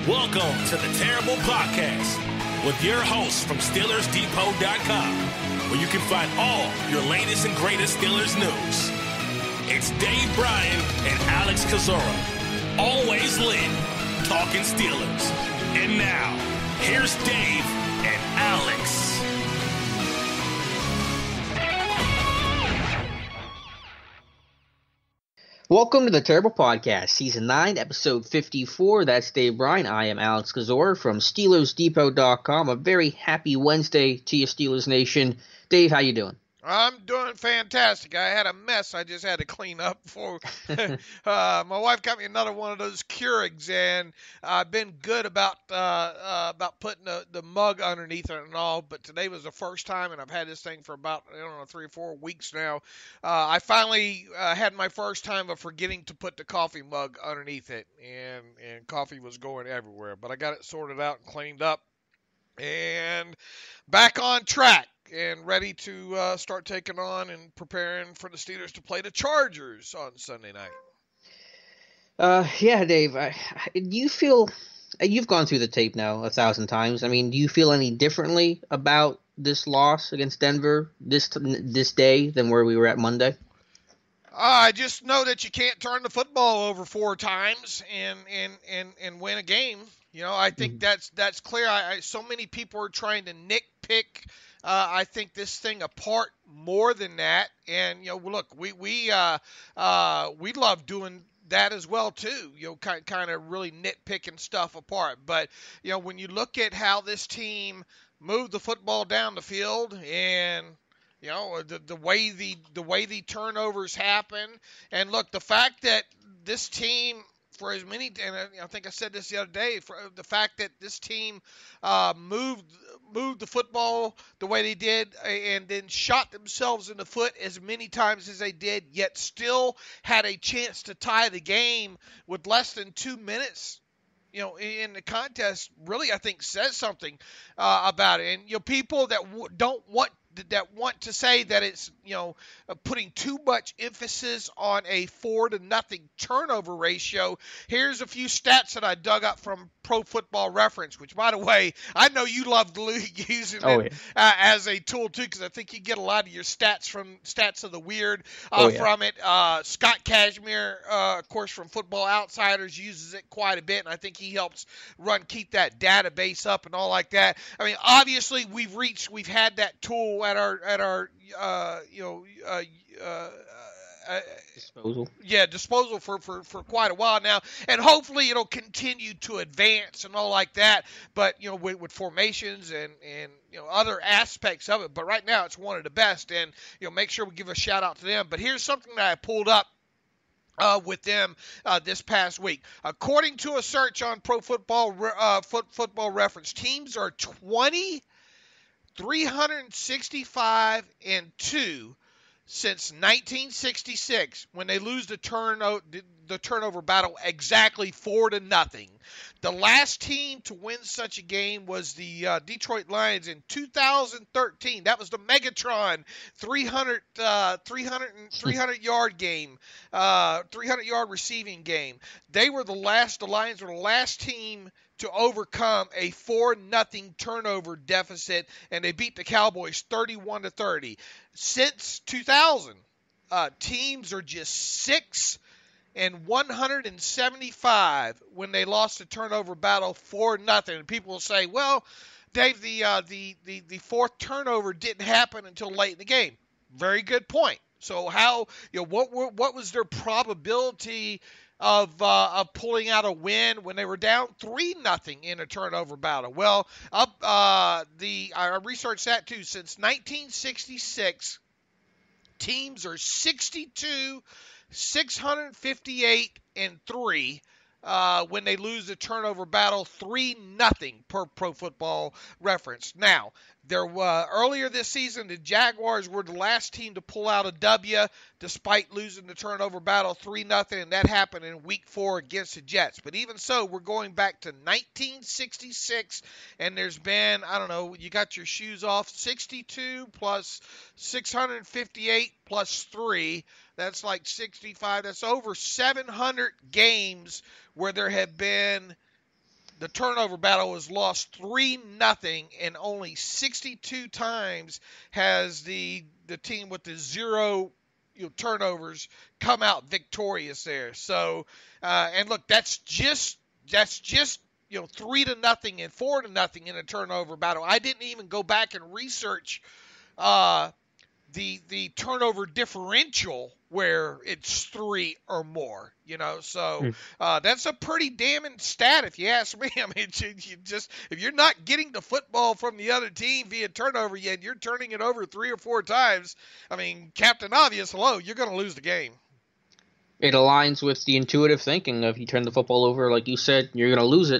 Welcome to the Terrible Podcast with your hosts from SteelersDepot.com, where you can find all your latest and greatest Steelers news. It's Dave Bryan and Alex Kozora, always lit, talking Steelers. And now, here's Dave and Alex. Welcome to the Terrible Podcast, Season 9, Episode 54. That's Dave Bryan. I am Alex Kozora from SteelersDepot.com. A very happy Wednesday to you, Steelers Nation. Dave, how you doing? I'm doing fantastic. I had a mess I just had to clean up before. My wife got me another one of those Keurigs, and I've been good about putting the mug underneath it and all, but today was the first time, and I've had this thing for about, 3 or 4 weeks now. I finally had my first time of forgetting to put the coffee mug underneath it, and coffee was going everywhere. But I got it sorted out and cleaned up, and back on track. And ready to start taking on and preparing for the Steelers to play the Chargers on Sunday night. Yeah, Dave, do you feel, you've gone through the tape now 1,000 times. I mean, do you feel any differently about this loss against Denver this day than where we were at Monday? I just know that you can't turn the football over 4 times and win a game. I think that's clear. So many people are trying to nitpick. I think this thing apart more than that, and look, we love doing that as well too. Kind of really nitpicking stuff apart. But when you look at how this team moved the football down the field, and the way the turnovers happen, and look, the fact that this team, for as many, and I think I said this the other day, for the fact that this team moved the football the way they did and then shot themselves in the foot as many times as they did, yet still had a chance to tie the game with less than 2 minutes, in the contest, really, I think, says something about it. And, people that want to say that it's, putting too much emphasis on a 4-0 turnover ratio. Here's a few stats that I dug up from Pro Football Reference, which, by the way, I know you love using it as a tool too, because I think you get a lot of your stats from Stats of the Weird from it. Scott Cashmere, of course, from Football Outsiders, uses it quite a bit, and I think he helps keep that database up and all like that. I mean, obviously, we've had that tool at our disposal. Yeah, disposal for quite a while now, and hopefully it'll continue to advance and all like that. But with formations and other aspects of it. But right now it's one of the best, and make sure we give a shout out to them. But here's something that I pulled up with them this past week. According to a search on Pro Football Reference, teams are 20, 365, and 2 since 1966, when they lose the turnover battle exactly 4-0. The last team to win such a game was the Detroit Lions in 2013. That was the Megatron 300 yard game, 300 yard receiving game. The Lions were the last team to overcome a 4-0 turnover deficit, and they beat the Cowboys 31-30. Since 2000, teams are just 6 and 175 when they lost the turnover battle 4-0. And people will say, "Well, Dave, the fourth turnover didn't happen until late in the game." Very good point. So how what was their probability of pulling out a win when they were down 3-0 in a turnover battle? Well, I researched that too. Since 1966, teams are 62, 658, and 3 when they lose the turnover battle 3-0 per Pro Football Reference. Now, earlier this season, the Jaguars were the last team to pull out a W despite losing the turnover battle 3-0, and that happened in Week 4 against the Jets. But even so, we're going back to 1966, and there's been, you got your shoes off, 62 plus 658 plus 3. That's like 65. That's over 700 games where there have been the turnover battle was lost 3-0, and only 62 times has the team with the zero turnovers come out victorious there. So, and look, that's just 3-0 and 4-0 in a turnover battle. I didn't even go back and research the turnover differential where it's 3 or more, so that's a pretty damning stat if you ask me. I mean, if you're not getting the football from the other team via turnover yet, you're turning it over 3 or 4 times. I mean, Captain Obvious, hello, you're going to lose the game. It aligns with the intuitive thinking of you turn the football over, like you said, you're going to lose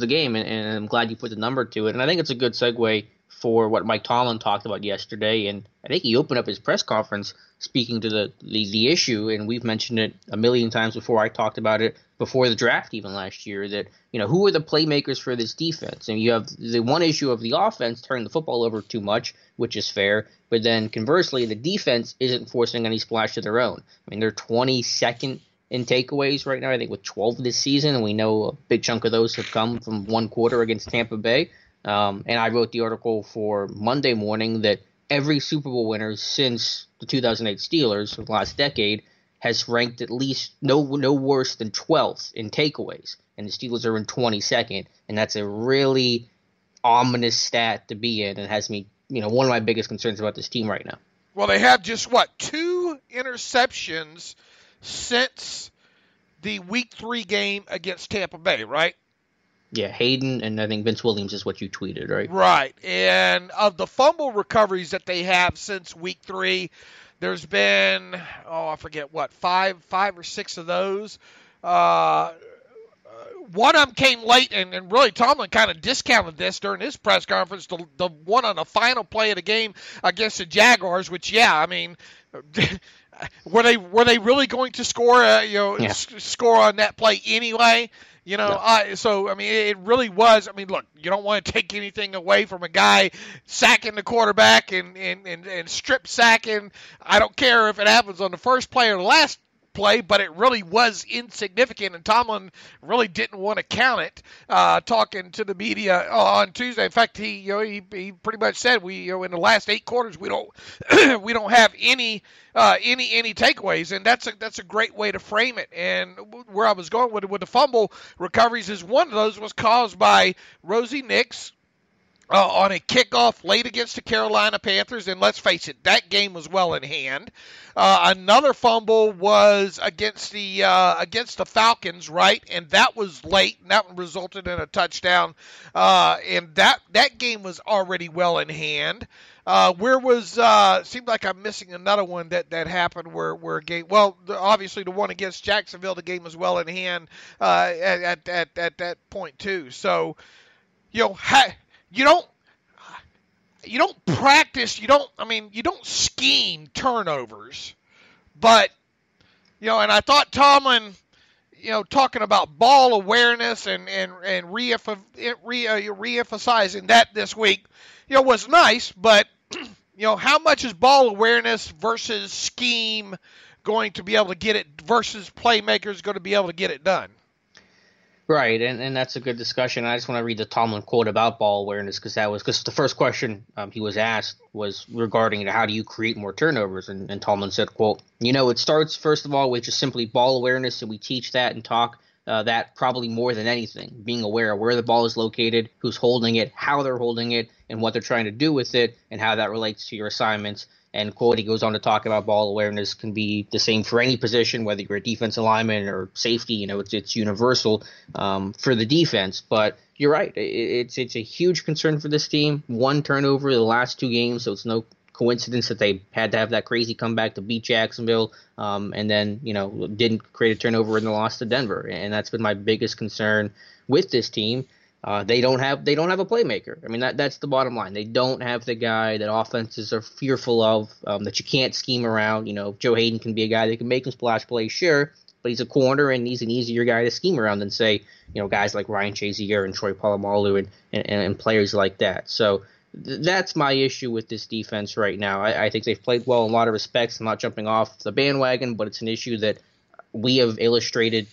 the game, and I'm glad you put the number to it. And I think it's a good segue for what Mike Tomlin talked about yesterday, and I think he opened up his press conference speaking to the issue, and we've mentioned it a million times before. I talked about it before the draft even last year, that who are the playmakers for this defense? And you have the one issue of the offense turning the football over too much, which is fair, but then conversely, the defense isn't forcing any splash of their own. I mean, they're 22nd in takeaways right now, I think with 12 this season, and we know a big chunk of those have come from one quarter against Tampa Bay. And I wrote the article for Monday morning that every Super Bowl winner since the 2008 Steelers of the last decade has ranked at least no worse than 12th in takeaways, and the Steelers are in 22nd, and that's a really ominous stat to be in, and has me, one of my biggest concerns about this team right now. Well, they have just 2 interceptions since the Week 3 game against Tampa Bay, right? Yeah, Hayden and I think Vince Williams is what you tweeted, right? Right. And of the fumble recoveries that they have since Week 3, there's been, I forget what, five or six of those. One of them came late, and really Tomlin kind of discounted this during his press conference, the one on the final play of the game against the Jaguars, which, I mean, were they really going to score, score on that play anyway? No. So, I mean, it really was. I mean, look, you don't want to take anything away from a guy sacking the quarterback and strip sacking. I don't care if it happens on the first play or the last play, but it really was insignificant, and Tomlin really didn't want to count it. Talking to the media on Tuesday, in fact, he pretty much said in the last 8 quarters we don't have any takeaways, and that's a great way to frame it. And where I was going with the fumble recoveries is one of those was caused by Rosie Nix. On a kickoff late against the Carolina Panthers, and let's face it, that game was well in hand. Another fumble was against the Falcons, right? And that was late, and that resulted in a touchdown. And that game was already well in hand. Seemed like I'm missing another one that happened where a game, obviously the one against Jacksonville, the game was well in hand at that point too. So, you don't practice, you don't scheme turnovers, but, and I thought Tomlin, talking about ball awareness and reemphasizing that this week, was nice, but, how much is ball awareness versus scheme going to be able to get it versus playmakers going to be able to get it done? Right, and that's a good discussion. I just want to read the Tomlin quote about ball awareness because the first question he was asked was regarding how do you create more turnovers, and Tomlin said, quote, it starts first of all with just simply ball awareness, and we teach that and talk that probably more than anything, being aware of where the ball is located, who's holding it, how they're holding it, and what they're trying to do with it, and how that relates to your assignments. And quote, he goes on to talk about ball awareness can be the same for any position, whether you're a defensive lineman or safety. It's universal for the defense. But you're right. It's a huge concern for this team. 1 turnover the last 2 games, so it's no coincidence that they had to have that crazy comeback to beat Jacksonville, and then didn't create a turnover in the loss to Denver. And that's been my biggest concern with this team. They don't have a playmaker. I mean, that's the bottom line. They don't have the guy that offenses are fearful of, that you can't scheme around. Joe Hayden can be a guy that can make some splash plays, sure, but he's a corner and he's an easier guy to scheme around than, say, guys like Ryan Shazier and Troy Polamalu and players like that. So that's my issue with this defense right now. I think they've played well in a lot of respects. I'm not jumping off the bandwagon, but it's an issue that we have illustrated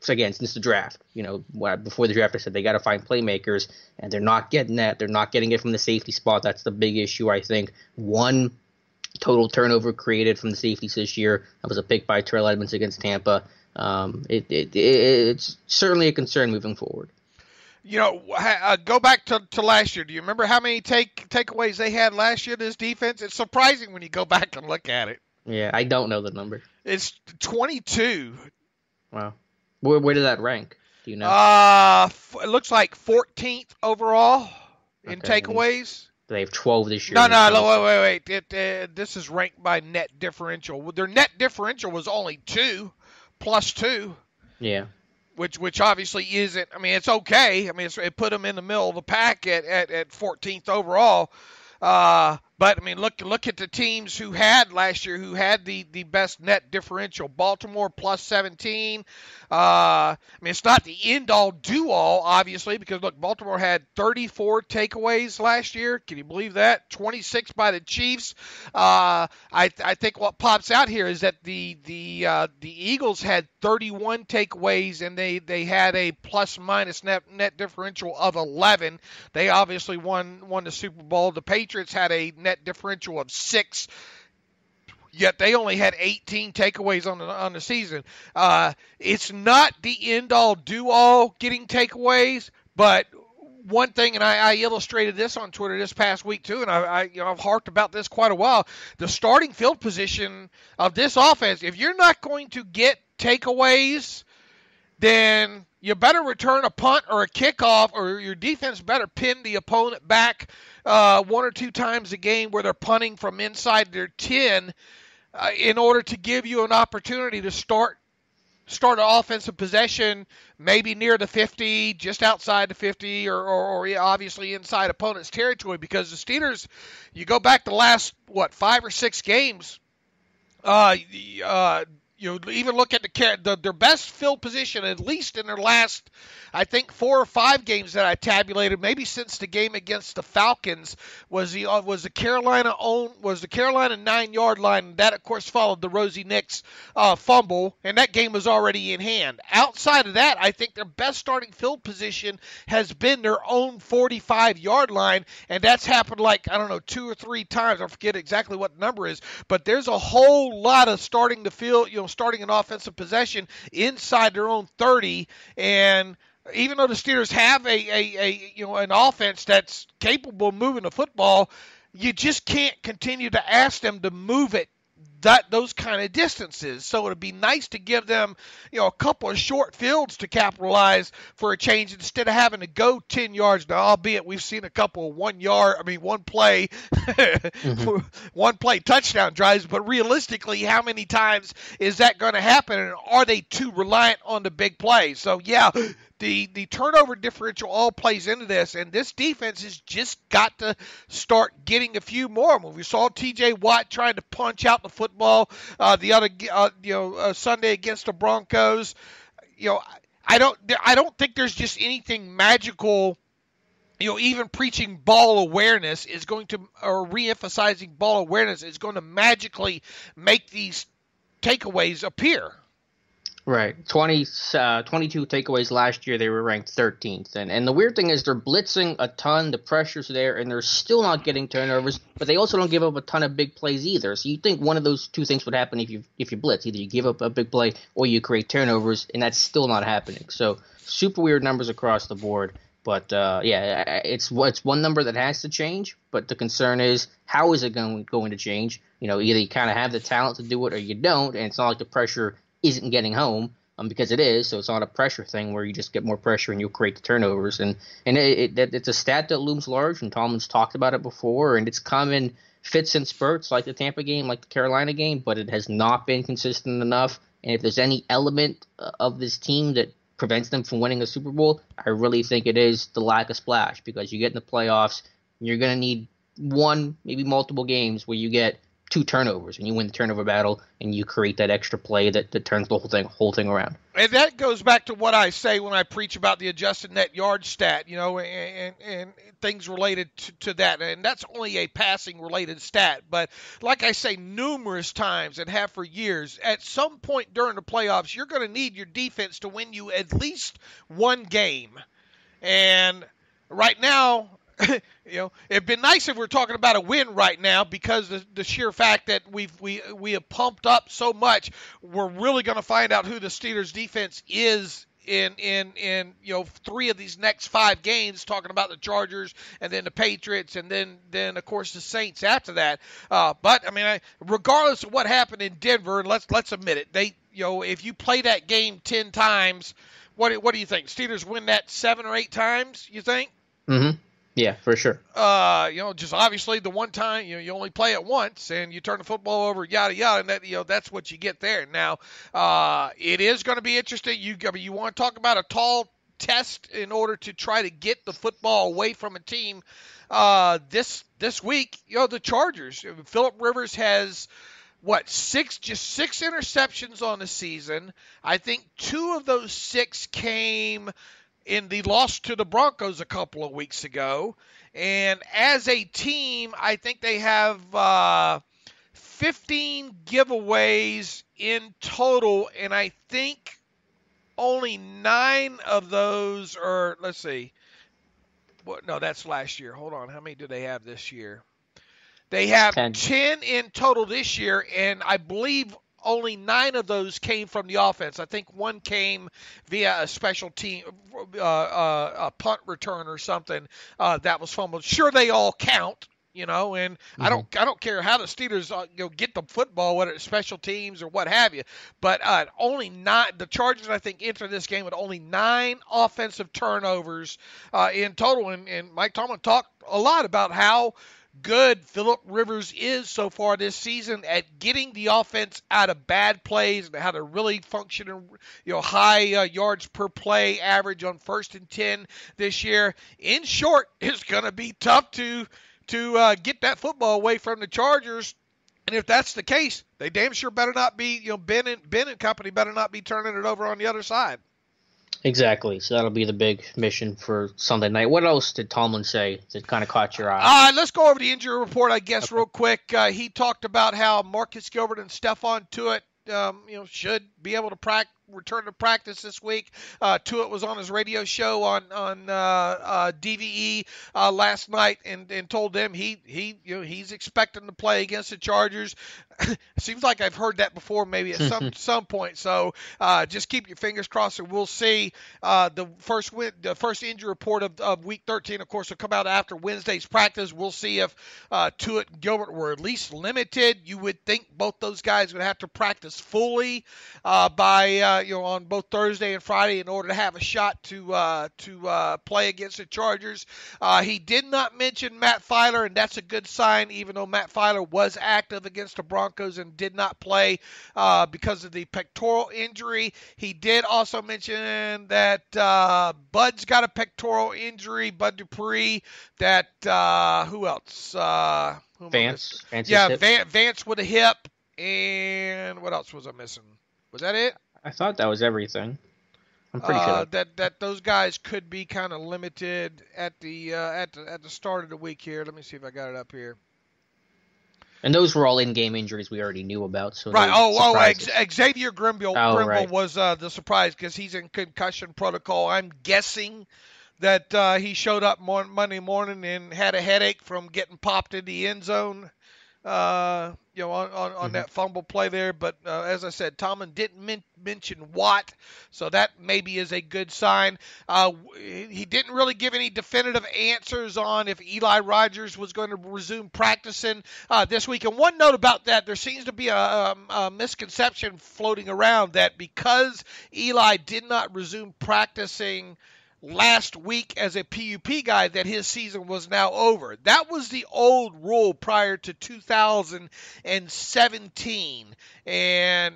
So again, since the draft, before the draft, I said they got to find playmakers, and they're not getting that. They're not getting it from the safety spot. That's the big issue, I think. One total turnover created from the safeties this year. That was a pick by Terrell Edmonds against Tampa. It's certainly a concern moving forward. Go back to last year. Do you remember how many takeaways they had last year, this defense? It's surprising when you go back and look at it. Yeah, I don't know the number. It's 22. Wow. Where did that rank? Do you know? It looks like 14th overall in takeaways. They have 12 this year. No, wait. This is ranked by net differential. Their net differential was only 2, plus 2. Yeah. Which obviously isn't. I mean, it's okay. I mean, it put them in the middle of the pack at 14th overall. But I mean, look at the teams who had last year, who had the best net differential. Baltimore plus 17. I mean, it's not the end all do all, obviously, because look, Baltimore had 34 takeaways last year. Can you believe that? 26 by the Chiefs. I think what pops out here is that the Eagles had 31 takeaways, and they had a plus minus net differential of 11. They obviously won the Super Bowl. The Patriots had a net differential of 6. Yet they only had 18 takeaways on the season. It's not the end all do all getting takeaways, but one thing, and I illustrated this on Twitter this past week too, and I've harped about this quite a while. The starting field position of this offense, if you're not going to get takeaways, then you better return a punt or a kickoff, or your defense better pin the opponent back 1 or 2 times a game where they're punting from inside their 10 in order to give you an opportunity to start an offensive possession maybe near the 50, just outside the 50, or obviously inside opponent's territory. Because the Steelers, you go back the last, 5 or 6 games, even look at their best field position, at least in their last, I think, 4 or 5 games that I tabulated, maybe since the game against the Falcons, was the Carolina 9-yard line. And that, of course, followed the Rosie Nix fumble, and that game was already in hand. Outside of that, I think their best starting field position has been their own 45-yard line, and that's happened 2 or 3 times. I forget exactly what the number is, but there's a whole lot of starting an offensive possession inside their own 30, and even though the Steelers have an offense that's capable of moving the football, you just can't continue to ask them to move it those kind of distances. So it would be nice to give them, a couple of short fields to capitalize for a change instead of having to go 10 yards. Now, albeit we've seen a couple of one play touchdown drives, but realistically, how many times is that going to happen? And are they too reliant on the big play? So yeah, the turnover differential all plays into this, and this defense has just got to start getting a few more. When we saw T.J. Watt trying to punch out the football the other Sunday against the Broncos, I don't think there's just anything magical. Even preaching ball awareness is going to, or reemphasizing ball awareness is going to magically make these takeaways appear. Right. 22 takeaways last year. They were ranked 13th. And the weird thing is they're blitzing a ton. The pressure's there, and they're still not getting turnovers. But they also don't give up a ton of big plays either. So you think one of those two things would happen if you blitz. Either you give up a big play or you create turnovers, and that's still not happening. So super weird numbers across the board. But, it's one number that has to change. But the concern is, how is it going to change? Either you kind of have the talent to do it or you don't, and it's not like the pressure isn't getting home, because it is. So it's not a pressure thing where you just get more pressure and you'll create the turnovers. And it's a stat that looms large, and Tomlin's talked about it before, and it's come in fits and spurts like the Tampa game, like the Carolina game, but it has not been consistent enough. And if there's any element of this team that prevents them from winning a Super Bowl, I really think it is the lack of splash, because you get in the playoffs, and you're going to need one, maybe multiple games where you get 2 turnovers, and you win the turnover battle, and you create that extra play that turns the whole thing around. And that goes back to what I say when I preach about the adjusted net yard stat, and things related to that. And that's only a passing-related stat. But like I say numerous times and have for years, at some point during the playoffs, you're going to need your defense to win you at least one game. And right now, it'd been nice if we were talking about a win right now, because the sheer fact that we have pumped up so much, we're really going to find out who the Steelers defense is in 3 of these next 5 games, talking about the Chargers and then the Patriots and then of course the Saints after that. But I mean, regardless of what happened in Denver, let's admit it, if you play that game 10 times, what do you think? Steelers win that 7 or 8 times, you think? Mm-hmm. Yeah, for sure. Just obviously the one time, you only play it once and you turn the football over, yada, yada, and that, that's what you get there. Now, it is going to be interesting. You want to talk about a tall test in order to try to get the football away from a team. This week, the Chargers, Phillip Rivers has, 6 interceptions on the season. I think 2 of those 6 came in the loss to the Broncos a couple of weeks ago. And as a team, I think they have 15 giveaways in total, and I think only 9 of those are, let's see. No, that's last year. Hold on. How many do they have this year? They have 10 in total this year, and I believe only 9 of those came from the offense. I think 1 came via a special team, a punt return or something that was fumbled. Sure, they all count, and mm-hmm. I don't care how the Steelers get the football, whether it's special teams or what have you. But only 9. The Chargers, I think, enter this game with only 9 offensive turnovers in total. And Mike Tomlin talked a lot about how good Phillip Rivers is so far this season at getting the offense out of bad plays and how to really function in high yards per play average on 1st and 10 this year. In short, it's going to be tough to get that football away from the Chargers. And if that's the case, they damn sure better not be, Ben and company better not be turning it over on the other side. Exactly. So that'll be the big mission for Sunday night. What else did Tomlin say that kind of caught your eye? Let's go over the injury report, I guess, real quick. He talked about how Marcus Gilbert and Stephon Tuitt, should be able to return to practice this week. Tuitt was on his radio show on DVE last night and told them he's expecting to play against the Chargers. Seems like I've heard that before, maybe at some point. So just keep your fingers crossed, and we'll see. The first injury report of Week 13, of course, will come out after Wednesday's practice. We'll see if Tuitt and Gilbert were at least limited. You would think both those guys would have to practice fully by on both Thursday and Friday in order to have a shot to play against the Chargers. He did not mention Matt Filer, and that's a good sign, even though Matt Filer was active against the Broncos and did not play because of the pectoral injury. He did also mention that Bud's got a pectoral injury, Bud Dupree. That who else? Vance. Vance with a hip. And what else was I missing? Was that it? I thought that was everything. I'm pretty sure that those guys could be kind of limited at the start of the week here. Let me see if I got it up here. And those were all in-game injuries we already knew about. So right. Xavier Grimble right. was the surprise because he's in concussion protocol. I'm guessing that he showed up Monday morning and had a headache from getting popped in the end zone. On that fumble play there. But as I said, Tomlin didn't mention Watt, so that maybe is a good sign. He didn't really give any definitive answers on if Eli Rogers was going to resume practicing this week. And one note about that, there seems to be a misconception floating around that because Eli did not resume practicing last week as a PUP guy that his season was now over. That was the old rule prior to 2017. And,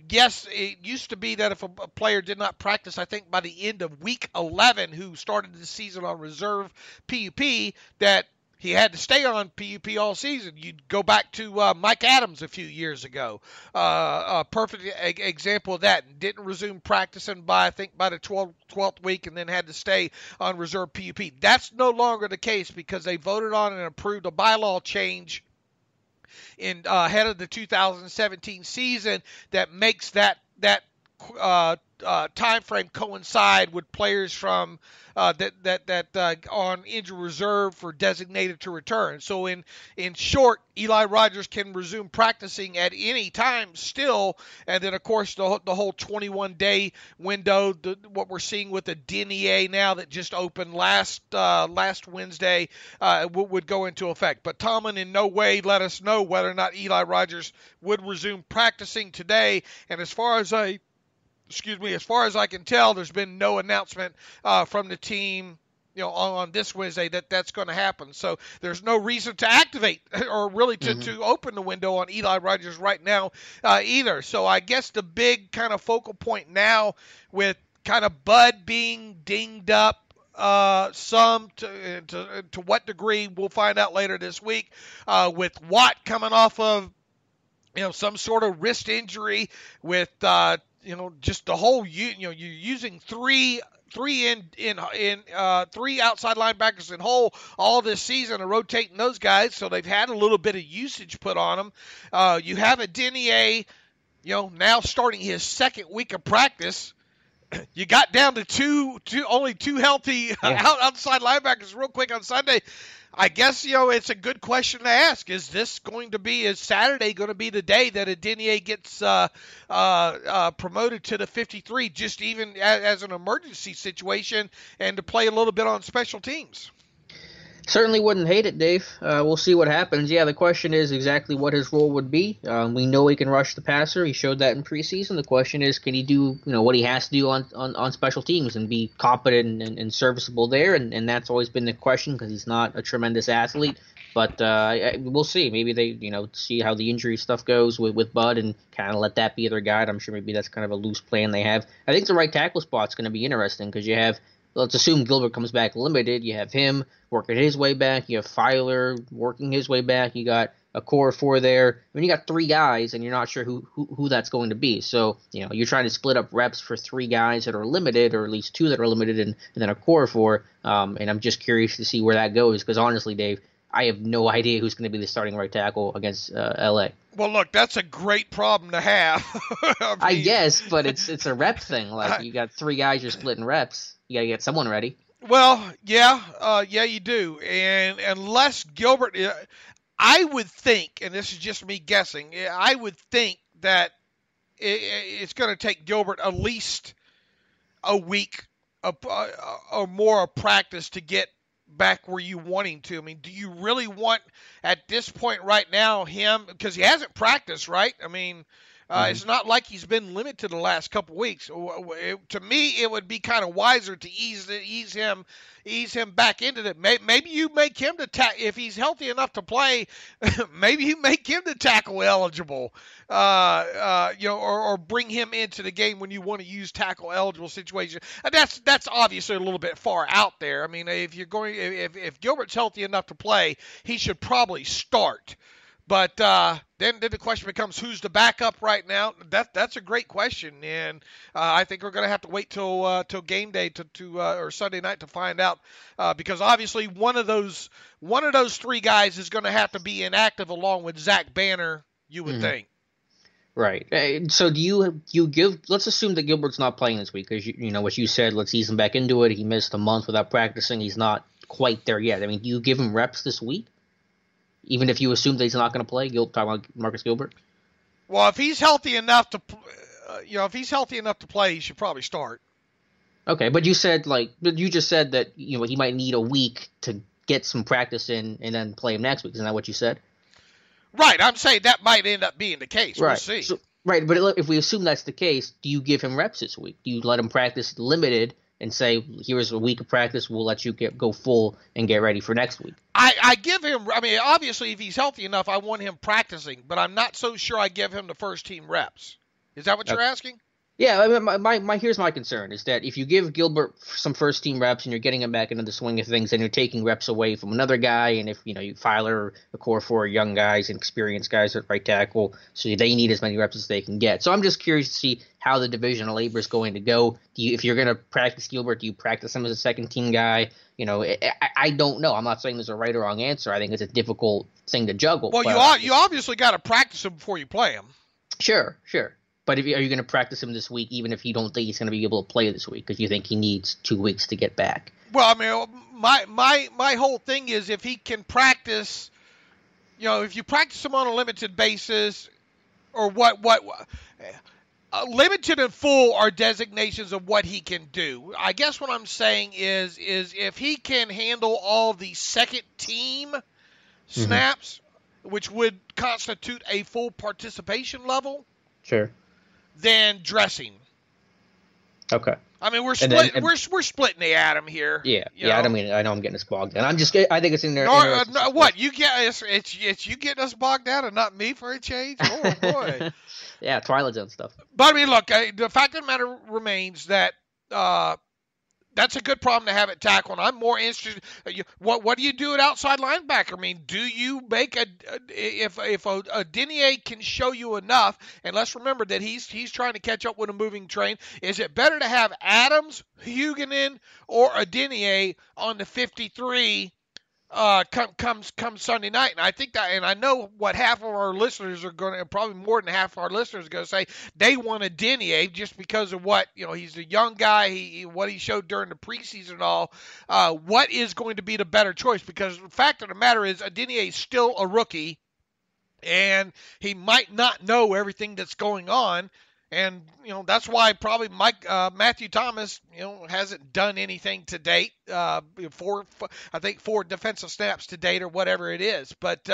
yes, it used to be that if a player did not practice, I think by the end of week 11, who started the season on reserve PUP, that he had to stay on PUP all season. You'd go back to Mike Adams a few years ago. A perfect example of that. Didn't resume practicing by the 12th week and then had to stay on reserve PUP. That's no longer the case because they voted on and approved a bylaw change in ahead of the 2017 season that makes that time frame coincide with players from that on injury reserve for designated to return. So in short, Eli Rogers can resume practicing at any time still, and then of course the whole 21-day window, what we're seeing with the Adeniyi now that just opened last Wednesday would go into effect. But Tomlin in no way let us know whether or not Eli Rogers would resume practicing today, and as far as I can tell, there's been no announcement from the team, on this Wednesday that's going to happen. So there's no reason to activate or really to open the window on Eli Rogers right now either. So I guess the big kind of focal point now with kind of Bud being dinged up, some to what degree we'll find out later this week, with Watt coming off of some sort of wrist injury, with just the whole, you're using three outside linebackers in whole all this season and rotating those guys, so they've had a little bit of usage put on them. You have Adeniyi, now starting his second week of practice. You got down to only two healthy outside linebackers real quick on Sunday. I guess, it's a good question to ask. Is Saturday going to be the day that Adeniyi gets promoted to the 53, just even as an emergency situation and to play a little bit on special teams? Certainly wouldn't hate it, Dave. We'll see what happens. Yeah, the question is exactly what his role would be. We know he can rush the passer. He showed that in preseason. The question is, can he do what he has to do on special teams and be competent and serviceable there? And that's always been the question because he's not a tremendous athlete. But we'll see. Maybe they see how the injury stuff goes with Bud and kind of let that be their guide. I'm sure maybe that's kind of a loose plan they have. I think the right tackle spot's going to be interesting because you have, let's assume Gilbert comes back limited. You have him working his way back. You have Filer working his way back. You got a core of four there. I mean, you got three guys, and you're not sure who that's going to be. So, you're trying to split up reps for three guys that are limited, or at least two that are limited, and then a core of four. And I'm just curious to see where that goes because, honestly, Dave, I have no idea who's going to be the starting right tackle against L.A. Well, look, that's a great problem to have. I guess, but it's a rep thing. Like, you got three guys, you're splitting reps. You got to get someone ready. Well, yeah, you do. And unless Gilbert, I would think, and this is just me guessing, I would think that it's going to take Gilbert at least a week or more of practice to get back where you want him to. I mean, do you really want, at this point right now, him, because he hasn't practiced, right? I mean, it's not like he's been limited the last couple weeks. To me, it would be kind of wiser to ease him back into it. Maybe you make him if he's healthy enough to play. Maybe you make him the tackle eligible, or bring him into the game when you want to use tackle eligible situation. That's obviously a little bit far out there. I mean, if Gilbert's healthy enough to play, he should probably start. But then the question becomes, who's the backup right now? That's a great question, and I think we're going to have to wait till game day or Sunday night to find out, because obviously one of those three guys is going to have to be inactive along with Zach Banner, you would think. Right. So do you give? Let's assume that Gilbert's not playing this week because what you said. Let's ease him back into it. He missed a month without practicing. He's not quite there yet. I mean, do you give him reps this week? Even if you assume that he's not going to play, talking about Marcus Gilbert. Well, if he's healthy enough to, play, he should probably start. Okay, but you just said that he might need a week to get some practice in and then play him next week. Isn't that what you said? Right. I'm saying that might end up being the case. Right. We'll see. So, right, but if we assume that's the case, do you give him reps this week? Do you let him practice limited and say, here's a week of practice, we'll let you go full and get ready for next week? I give him, obviously, if he's healthy enough, I want him practicing, but I'm not so sure I give him the first team reps. Is that what you're asking? Yeah, I mean, here's my concern is that if you give Gilbert some first team reps and you're getting him back into the swing of things, and you're taking reps away from another guy, and if you Filer, a core four young guys and experienced guys at right tackle, so they need as many reps as they can get. So I'm just curious to see how the division of labor is going to go. If you're going to practice Gilbert, do you practice him as a second team guy? I don't know. I'm not saying there's a right or wrong answer. I think it's a difficult thing to juggle. Well, you obviously got to practice him before you play him. Sure. But are you going to practice him this week, even if you don't think he's going to be able to play this week, because you think he needs 2 weeks to get back? Well, I mean, my whole thing is if he can practice, if you practice him on a limited basis, or limited and full are designations of what he can do. I guess what I'm saying is if he can handle all the second team snaps, which would constitute a full participation level. Sure. Than dressing. Okay. I mean, we're splitting the atom here. Yeah. I don't mean I know I'm getting us bogged down. I think it's in there. What you get? It's you getting us bogged down and not me for a change. Oh boy. Yeah, Twilight Zone stuff. But I mean, look, the fact of the matter remains that that's a good problem to have at tackle, and I'm more interested. What do you do at outside linebacker? I mean, do you make if Adeniyi can show you enough? And let's remember that he's trying to catch up with a moving train. Is it better to have Adams, Huguenin, or Adeniyi on the 53? Come Sunday night, and I think that, and I know what half of our listeners are going to, probably more than half of our listeners are going to say they want Adeniyi just because of what he's a young guy, what he showed during the preseason and all. What is going to be the better choice? Because the fact of the matter is Adeniyi is still a rookie, and he might not know everything that's going on. And, that's why probably Matthew Thomas, hasn't done anything to date, I think 4 defensive snaps to date or whatever it is. But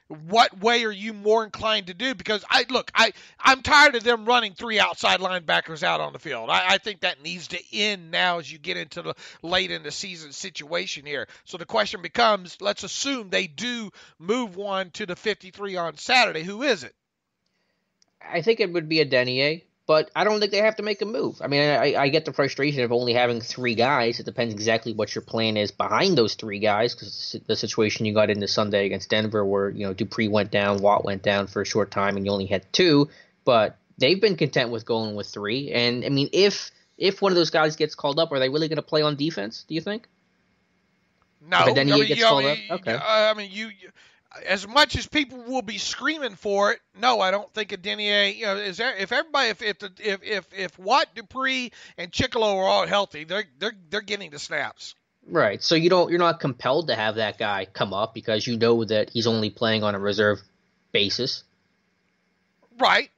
what way are you more inclined to do? Because I'm tired of them running 3 outside linebackers out on the field. I think that needs to end now as you get into the late in the season situation here. So the question becomes, let's assume they do move one to the 53 on Saturday. Who is it? I think it would be Adeniyi, but I don't think they have to make a move. I mean, I get the frustration of only having 3 guys. It depends exactly what your plan is behind those 3 guys, because the situation you got into Sunday against Denver where, Dupree went down, Watt went down for a short time, and you only had 2. But they've been content with going with 3. And, I mean, if one of those guys gets called up, are they really going to play on defense, do you think? No. If Adeniyi gets called up? Okay. I mean, as much as people will be screaming for it, no, I don't think Adeniyi. If Watt, Dupree, and Chickalo are all healthy, they're getting the snaps. Right. So you're not compelled to have that guy come up because you know that he's only playing on a reserve basis. Right.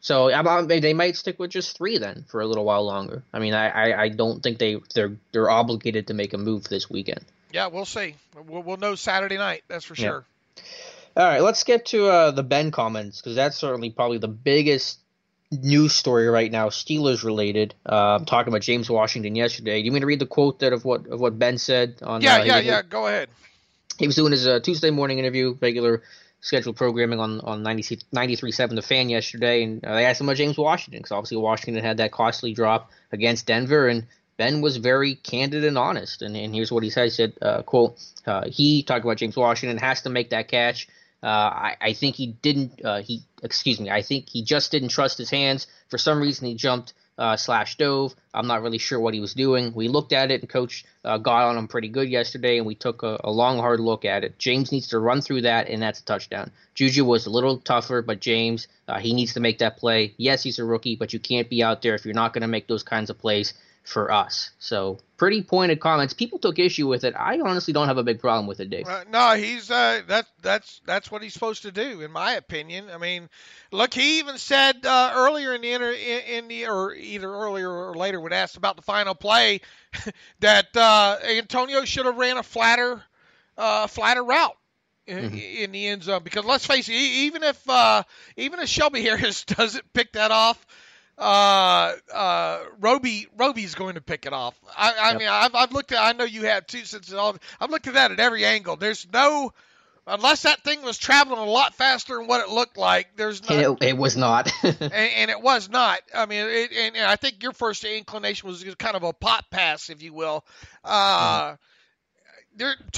So they might stick with just 3 then for a little while longer. I mean, I don't think they're obligated to make a move this weekend. Yeah, we'll see. We'll know Saturday night. That's for sure. All right, let's get to the Ben comments, because that's certainly probably the biggest news story right now, Steelers related. Talking about James Washington yesterday. Do you mean to read the quote of what Ben said on? Yeah. Go ahead. He was doing his Tuesday morning interview, regular scheduled programming on 93.7 The Fan yesterday, and they asked him about James Washington, because obviously Washington had that costly drop against Denver, and Ben was very candid and honest, and here's what he said. He said, quote, he talked about James Washington has to make that catch. I think he didn't, I think he just didn't trust his hands. For some reason, he jumped / dove. I'm not really sure what he was doing. We looked at it, and Coach got on him pretty good yesterday, and we took a long, hard look at it. James needs to run through that, and that's a touchdown. Juju was a little tougher, but James, he needs to make that play. Yes, he's a rookie, but you can't be out there if you're not going to make those kinds of plays for us. So pretty pointed comments. People took issue with it. I honestly don't have a big problem with it, Dave. No, he's that's what he's supposed to do, in my opinion. I mean, look, he even said earlier in the or either earlier or later when asked about the final play that Antonio should have ran a flatter route in the end zone, because let's face it, even if Shelby Harris doesn't pick that off, Roby's going to pick it off. I mean, I've looked at. I know you have too. I've looked at that at every angle. There's no unless that thing was traveling a lot faster than what it looked like, there's not. It was not. and it was not. I mean, and I think your first inclination was kind of a pop pass, if you will. To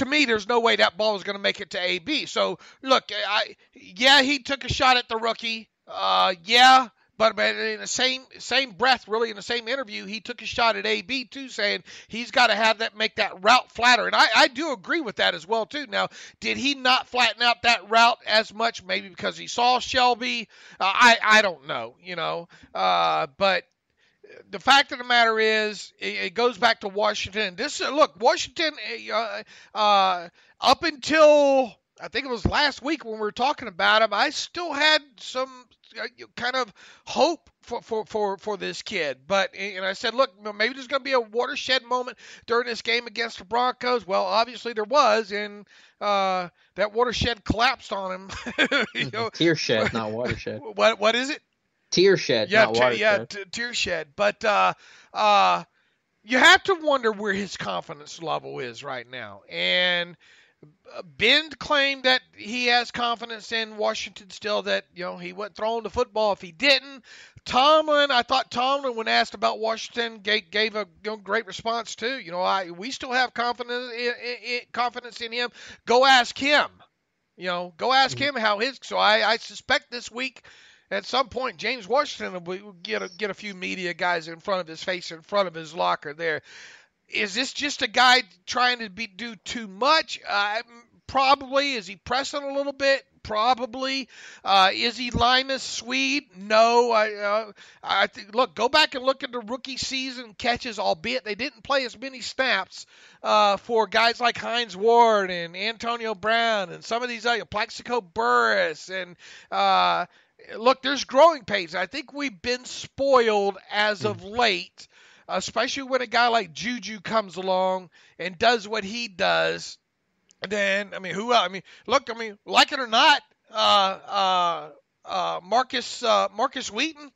me, there's no way that ball was going to make it to AB. So, look, he took a shot at the rookie. But in the same breath, really in the same interview, he took a shot at AB too, saying he's got to make that route flatter. And I do agree with that as well too. Now, did he not flatten out that route as much? Maybe because he saw Shelby. I don't know. But the fact of the matter is, it goes back to Washington. Washington, up until I think it was last week when we were talking about him, I still had some kind of hope for this kid. And I said, look, maybe there's going to be a watershed moment during this game against the Broncos. Well, obviously there was, and that watershed collapsed on him. Tear shed, not watershed. What is it? Tear shed, not watershed. Tear shed. But you have to wonder where his confidence level is right now. And Ben claimed that he has confidence in Washington still, that he wasn't throwing the football if he didn't. I thought Tomlin, when asked about Washington, gave a great response too. We still have confidence in him. Go ask him. Go ask him how his. So I suspect this week, at some point, James Washington will get a few media guys in front of his face, in front of his locker there. Is this just a guy trying to do too much? Probably. Is he pressing a little bit? Probably. Is he Limas Swede? No. I think. Look, go back and look at the rookie season catches, albeit they didn't play as many snaps for guys like Hines Ward and Antonio Brown and some of these other Plaxico Burress. And look, there's growing pains. I think we've been spoiled as of late, especially when a guy like Juju comes along and does what he does. Then, who else? Like it or not, Marcus Wheaton,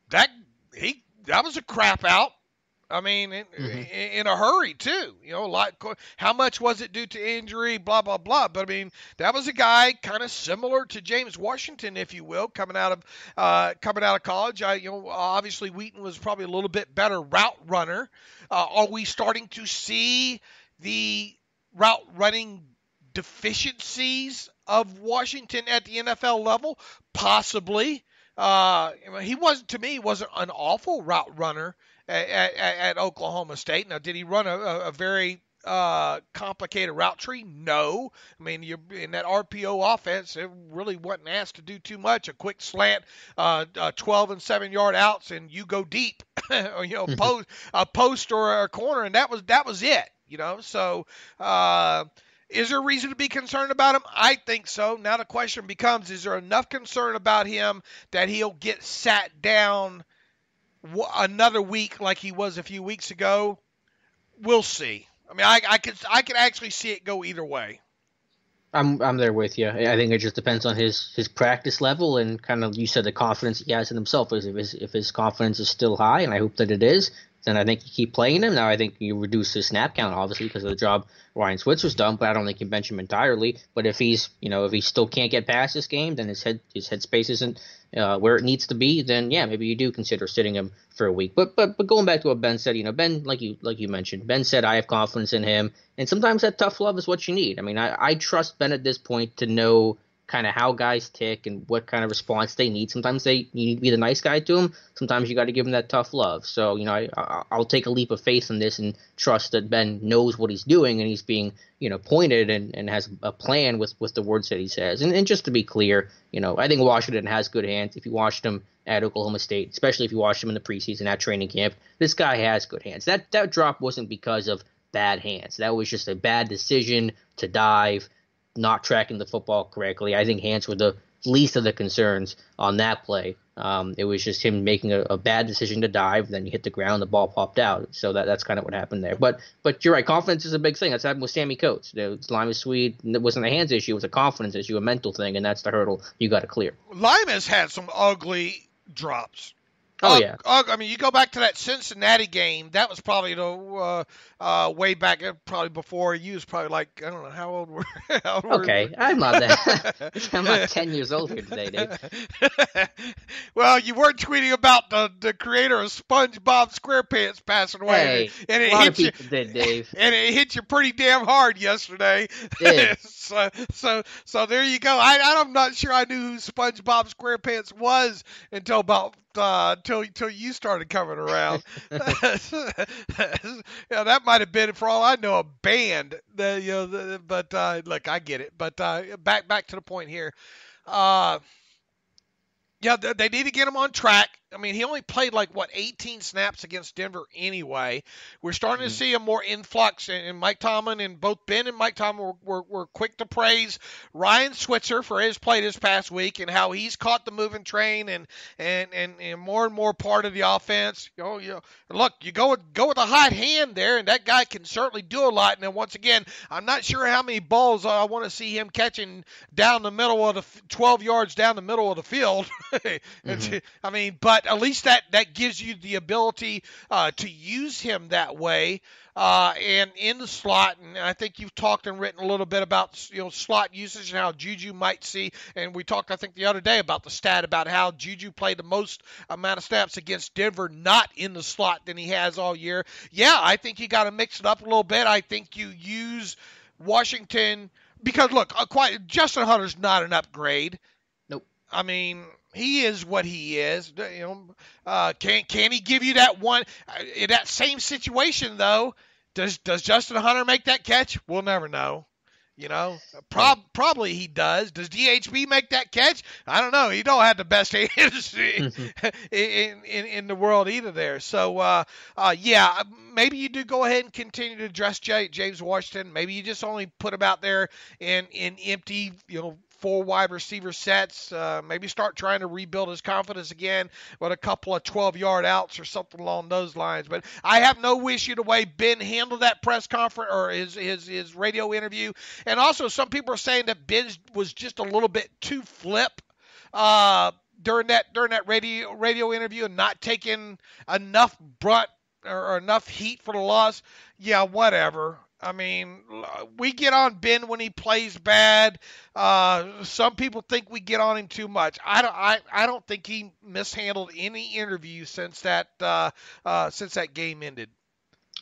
that was a crap out. In a hurry too. How much was it due to injury? Blah blah blah. But that was a guy kind of similar to James Washington, if you will, coming out of college. Obviously Wheaton was probably a little bit better route runner. Are we starting to see the route running deficiencies of Washington at the NFL level? Possibly. He wasn't an awful route runner at Oklahoma State. Now, did he run a very complicated route tree? No. You're in that RPO offense, it really wasn't asked to do too much. A quick slant, 12 and 7-yard outs, and you go deep, or a post or a corner, and that was it. So is there a reason to be concerned about him? I think so. Now the question becomes: is there enough concern about him that he'll get sat down another week like he was a few weeks ago? We'll see. I could actually see it go either way. I'm there with you. I think it just depends on his practice level and kind of, you said, the confidence he has in himself. If his confidence is still high, and I hope that it is, then I think you keep playing him. Now, I think you reduce his snap count, obviously, because of the job Ryan Switzer's done, but I don't think you bench him entirely. But if he's, if he still can't get past this game, then his headspace isn't where it needs to be, then yeah, maybe you do consider sitting him for a week. But going back to what Ben said, Ben, like you mentioned, Ben said I have confidence in him, and sometimes that tough love is what you need. I trust Ben at this point to know kind of how guys tick and what kind of response they need. Sometimes you need to be the nice guy to them. Sometimes you got to give them that tough love. So, I'll take a leap of faith in this and trust that Ben knows what he's doing and he's being, pointed and has a plan with the words that he says. And just to be clear, I think Washington has good hands. If you watched him at Oklahoma State, especially if you watched him in the preseason at training camp, this guy has good hands. That drop wasn't because of bad hands. That was just a bad decision to dive, not tracking the football correctly. I think hands were the least of the concerns on that play. It was just him making a bad decision to dive, then he hit the ground, the ball popped out. So that's kind of what happened there. But you're right, confidence is a big thing. That's happened with Sammy Coates. Limas Swede, it wasn't a hands issue, it was a confidence issue, a mental thing, and that's the hurdle you got to clear. Limas had some ugly drops. Oh, yeah. I mean, you go back to that Cincinnati game. That was probably way back, probably before you was probably like, I don't know how old were. How old Okay, I'm not that. I'm not 10 years old here today, Dave. Well, you weren't tweeting about the creator of SpongeBob SquarePants passing away, Hey, and it a lot hit of you. people did, Dave. And it hit you pretty damn hard yesterday. Did. So there you go. I'm not sure I knew who SpongeBob SquarePants was until about till you started coming around. Yeah, that might have been, for all I know, a band. But look, I get it. But back to the point here. Yeah, they need to get him on track. I mean, he only played 18 snaps against Denver anyway. We're starting to see a more influx, and Mike Tomlin, and both Ben and Mike Tomlin were quick to praise Ryan Switzer for his play this past week and how he's caught the moving train and more and more part of the offense. Look, you go with a hot hand there, and that guy can certainly do a lot. And then once again, I'm not sure how many balls I want to see him catching down the middle of the 12 yards down the middle of the field. I mean, but at least that gives you the ability to use him that way and in the slot. And I think you've talked and written a little bit about slot usage and how Juju might see. And we talked, I think, the other day about the stat about how Juju played the most amount of snaps against Denver not in the slot than he has all year. Yeah, I think you got to mix it up a little bit. I think you use Washington because, look, Justin Hunter's not an upgrade. Nope. I mean, he is what he is. Can he give you that one in that same situation though? Does Justin Hunter make that catch? We'll never know. Probably he does. Does DHB make that catch? I don't know. He don't have the best hands in the world either there. So, yeah, maybe you do go ahead and continue to dress James Washington. Maybe you just only put him out there in empty, 4 wide receiver sets. Maybe start trying to rebuild his confidence again with a couple of 12-yard outs or something along those lines. But I have no issue the way Ben handled that press conference or his radio interview. And also, some people are saying that Ben was just a little bit too flip during that radio interview and not taking enough brunt or enough heat for the loss. Yeah, whatever. I mean, we get on Ben when he plays bad. Some people think we get on him too much. I don't think he mishandled any interview since that game ended.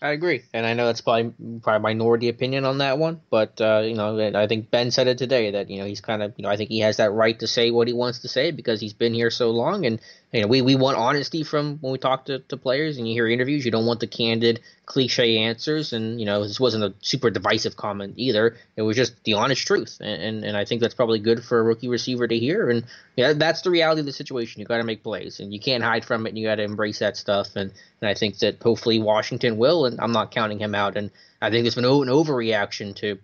I agree, and I know that's probably minority opinion on that one, but I think Ben said it today that he's kind of I think he has that right to say what he wants to say because he's been here so long, and we want honesty from when we talk to players and you hear interviews. You don't want the candid cliche answers, and this wasn't a super divisive comment either. It was just the honest truth, and I think that's probably good for a rookie receiver to hear. And that's the reality of the situation. You got to make plays, and you can't hide from it, and you got to embrace that stuff. And I think that hopefully Washington will, and I'm not counting him out. And I think there's been an overreaction to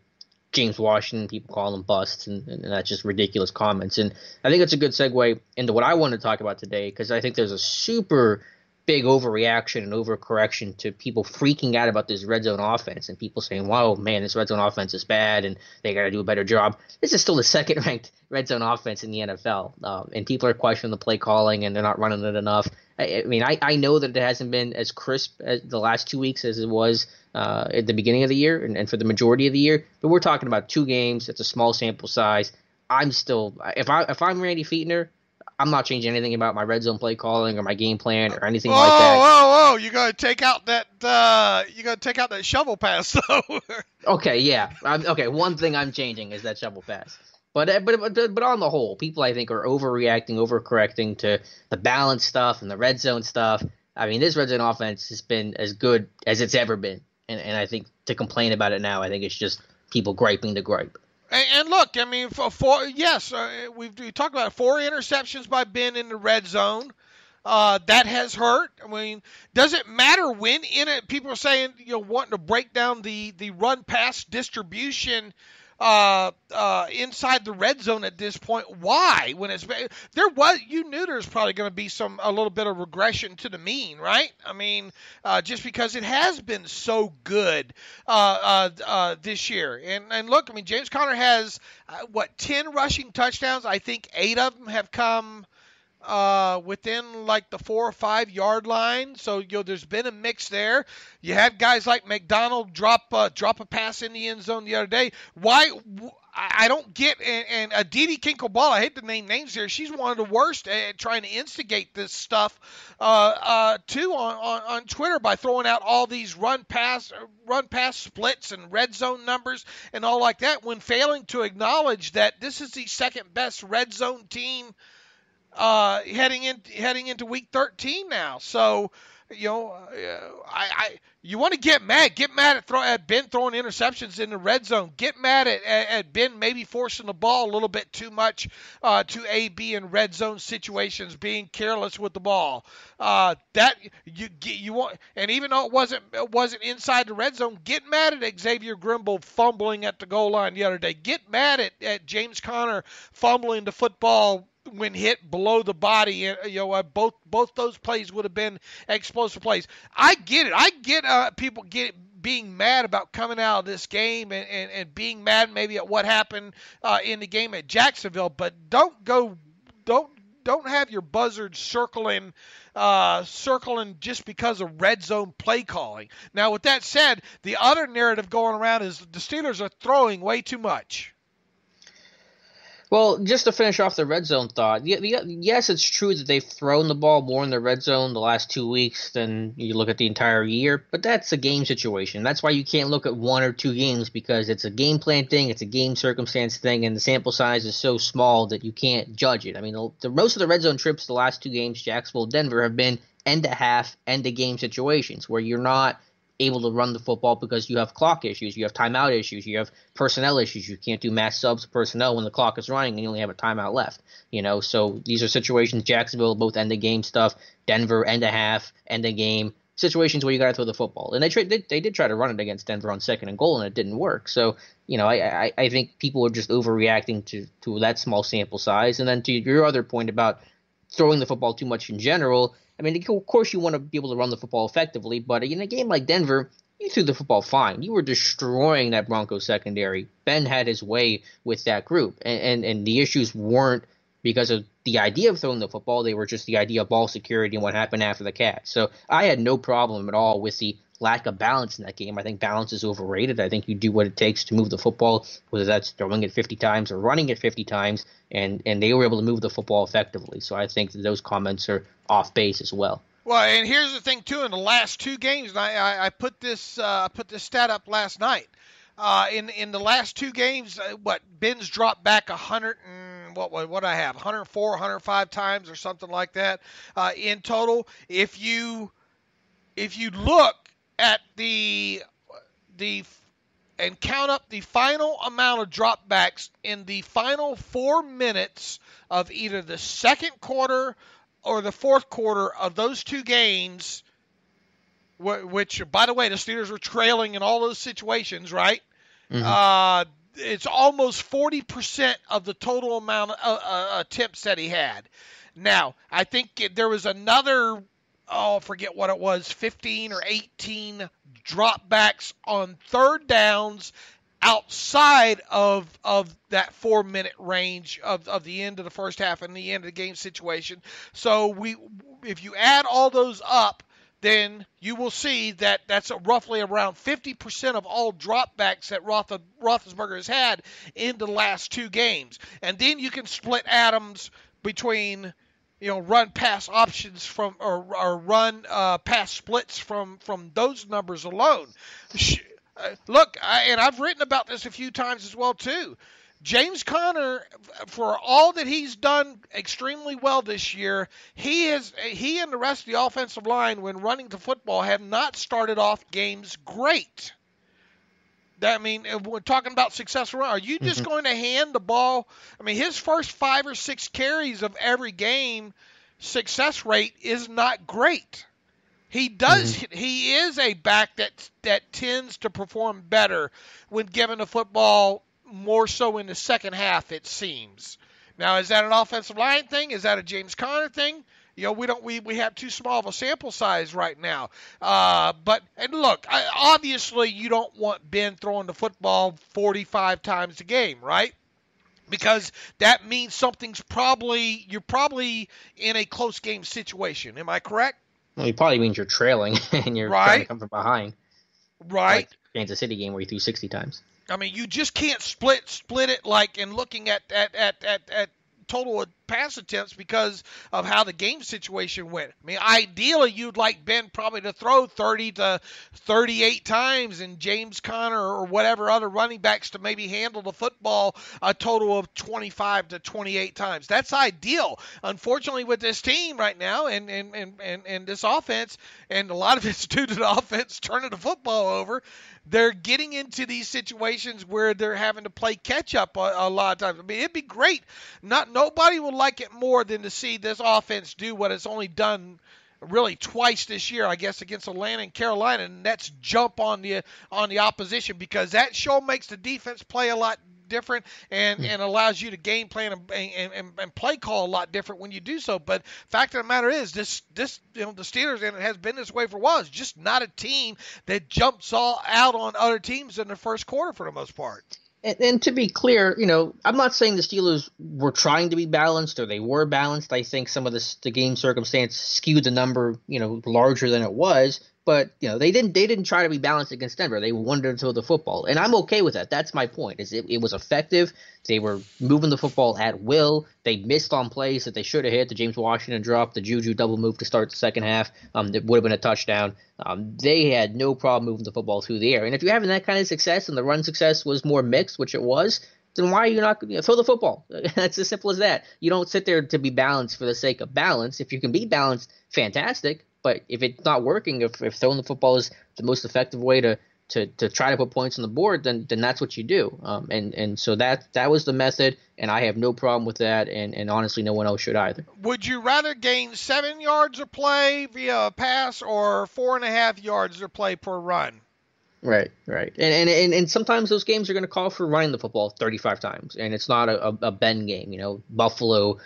James Washington. People call him busts, and that's just ridiculous comments. And I think it's a good segue into what I want to talk about today, because I think there's a super big overreaction and overcorrection to people freaking out about this red zone offense and people saying, wow, man, this red zone offense is bad and they got to do a better job. This is still the second ranked red zone offense in the NFL. And people are questioning the play calling and they're not running it enough. I know that it hasn't been as crisp as the last 2 weeks as it was at the beginning of the year and for the majority of the year. But we're talking about 2 games. It's a small sample size. I'm still, if I'm Randy Fichtner, I'm not changing anything about my red zone play calling or my game plan or anything like that. Whoa! You gotta take out that shovel pass, though. Okay, yeah. Okay, one thing I'm changing is that shovel pass. But on the whole, people I think are overreacting, overcorrecting to the balance stuff and the red zone stuff. I mean, this red zone offense has been as good as it's ever been, and I think to complain about it now, I think it's just people griping to gripe. And look, I mean, we talked about 4 interceptions by Ben in the red zone. That has hurt. I mean, does it matter when in it? People are saying, wanting to break down the run pass distribution inside the red zone at this point. Why? When you knew there was probably going to be a little bit of regression to the mean, right? I mean, just because it has been so good this year. And look, I mean, James Conner has 10 rushing touchdowns. I think 8 of them have come within like the 4 or 5 yard line. So there's been a mix there. You had guys like McDonald drop a pass in the end zone the other day. Why? I don't get, and Aditi Kinkle-Ball, I hate to name names here, she's one of the worst at trying to instigate this stuff too on Twitter by throwing out all these run pass splits and red zone numbers and all like that, when failing to acknowledge that this is the second best red zone team heading into week 13 now. So, you want to get mad at Ben throwing interceptions in the red zone. Get mad at Ben maybe forcing the ball a little bit too much to AB in red zone situations, being careless with the ball. That you want, and even though it wasn't inside the red zone, get mad at Xavier Grimble fumbling at the goal line the other day. Get mad at James Conner fumbling the football when hit below the body. Both those plays would have been explosive plays. I get it. I get people being mad about coming out of this game and being mad maybe at what happened in the game at Jacksonville, but don't have your buzzards circling just because of red zone play calling. Now, with that said, the other narrative going around is the Steelers are throwing way too much. Well, just to finish off the red zone thought, yes, it's true that they've thrown the ball more in the red zone the last 2 weeks than you look at the entire year, but that's a game situation. That's why you can't look at 1 or 2 games, because it's a game plan thing, it's a game circumstance thing, and the sample size is so small that you can't judge it. I mean, most of the red zone trips the last 2 games, Jacksonville, Denver, have been end-to-half, end-of-game situations where you're not able to run the football because you have clock issues, you have timeout issues, you have personnel issues. You can't do mass subs personnel when the clock is running and you only have a timeout left. So these are situations, Jacksonville, both end of game stuff, Denver, end of half, end of game, situations where you got to throw the football. And they did try to run it against Denver on 2nd and goal, and it didn't work. So, I think people are just overreacting to that small sample size. And then to your other point about throwing the football too much in general, I mean, of course you want to be able to run the football effectively, but in a game like Denver, you threw the football fine. You were destroying that Broncos secondary. Ben had his way with that group, and the issues weren't because of the idea of throwing the football. They were just the idea of ball security and what happened after the catch. So I had no problem at all with the lack of balance in that game. I think balance is overrated. I think you do what it takes to move the football, whether that's throwing it 50 times or running it 50 times, and they were able to move the football effectively. So I think that those comments are off base as well. Well, and here's the thing too. In the last 2 games, and I put this stat up last night. In the last 2 games, Ben's dropped back 100 and what I have 104, 105 times or something like that in total. If you look at the and count up the final amount of dropbacks in the final 4 minutes of either the second quarter or the fourth quarter of those 2 games, which, by the way, the Steelers were trailing in all those situations, right? Mm-hmm. It's almost 40% of the total amount of attempts that he had. Now, I think there was another, I forget what it was, 15 or 18 dropbacks on third downs outside of that 4-minute range of the end of the first half and the end of the game situation. So if you add all those up, then you will see that that's roughly around 50% of all dropbacks that Roethlisberger has had in the last 2 games. And then you can split atoms between run pass options from or run pass splits from those numbers alone. Look, and I've written about this a few times as well too. James Conner, for all that he's done extremely well this year, he and the rest of the offensive line, when running the football, have not started off games great. I mean, we're talking about successful run. Are you just going to hand the ball? I mean, his first 5 or 6 carries of every game, success rate is not great. He is a back that tends to perform better when given the football, more so in the second half, it seems. Now, is that an offensive line thing? Is that a James Conner thing? We have too small of a sample size right now. And look, obviously you don't want Ben throwing the football 45 times a game, right? because that means you're probably in a close game situation. Am I correct? Well, it probably means you're trailing and you're trying to come from behind. Right. Like the Kansas City game where you threw 60 times. I mean, you just can't split it like and looking at total pass attempts because of how the game situation went. I mean, ideally, you'd like Ben probably to throw 30 to 38 times and James Conner or whatever other running backs to maybe handle the football a total of 25 to 28 times. That's ideal. Unfortunately, with this team right now and this offense, and a lot of it's due to the offense turning the football over, they're getting into these situations where they're having to play catch up a lot of times. I mean, it'd be great. Nobody would like it more than to see this offense do what it's only done really twice this year, I guess, against Atlanta and Carolina, and that's jump on the opposition, because that show makes the defense play a lot different and allows you to game plan and play call a lot different when you do so. But fact of the matter is, this the Steelers, and it has been this way for a while, is just not a team that jumps all out on other teams in the first quarter for the most part. And to be clear, I'm not saying the Steelers were trying to be balanced or they were balanced. I think some of the game circumstance skewed the number, larger than it was. But they didn't try to be balanced against Denver. They wanted to throw the football, and I'm okay with that. That's my point. It was effective. They were moving the football at will. They missed on plays that they should have hit. The James Washington drop, the Juju double move to start the second half, that would have been a touchdown. They had no problem moving the football through the air. And if you're having that kind of success, and the run success was more mixed, which it was, then why are you not throw the football? That's as simple as that. You don't sit there to be balanced for the sake of balance. If you can be balanced, fantastic. But if it's not working, if throwing the football is the most effective way to try to put points on the board, then that's what you do. And so that was the method, and I have no problem with that, and honestly, no one else should either. Would you rather gain 7 yards of play via a pass or 4.5 yards of play per run? Right. And sometimes those games are going to call for running the football 35 times, and it's not a Ben game. Buffalo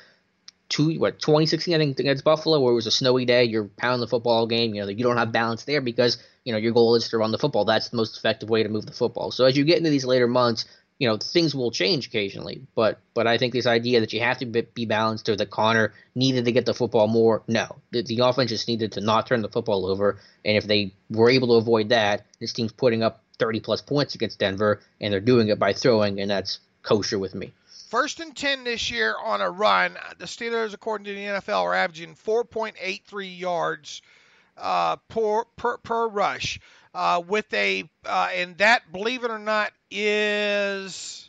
2016, I think, against Buffalo, where it was a snowy day, you're pounding the football game, you don't have balance there because, your goal is to run the football. That's the most effective way to move the football. So as you get into these later months, things will change occasionally. But I think this idea that you have to be balanced, or that Connor needed to get the football more, no. The offense just needed to not turn the football over, and if they were able to avoid that, this team's putting up 30-plus points against Denver, and they're doing it by throwing, and that's kosher with me. 1st and 10 this year on a run. The Steelers, according to the NFL, are averaging 4.83 yards per rush. And that, believe it or not, is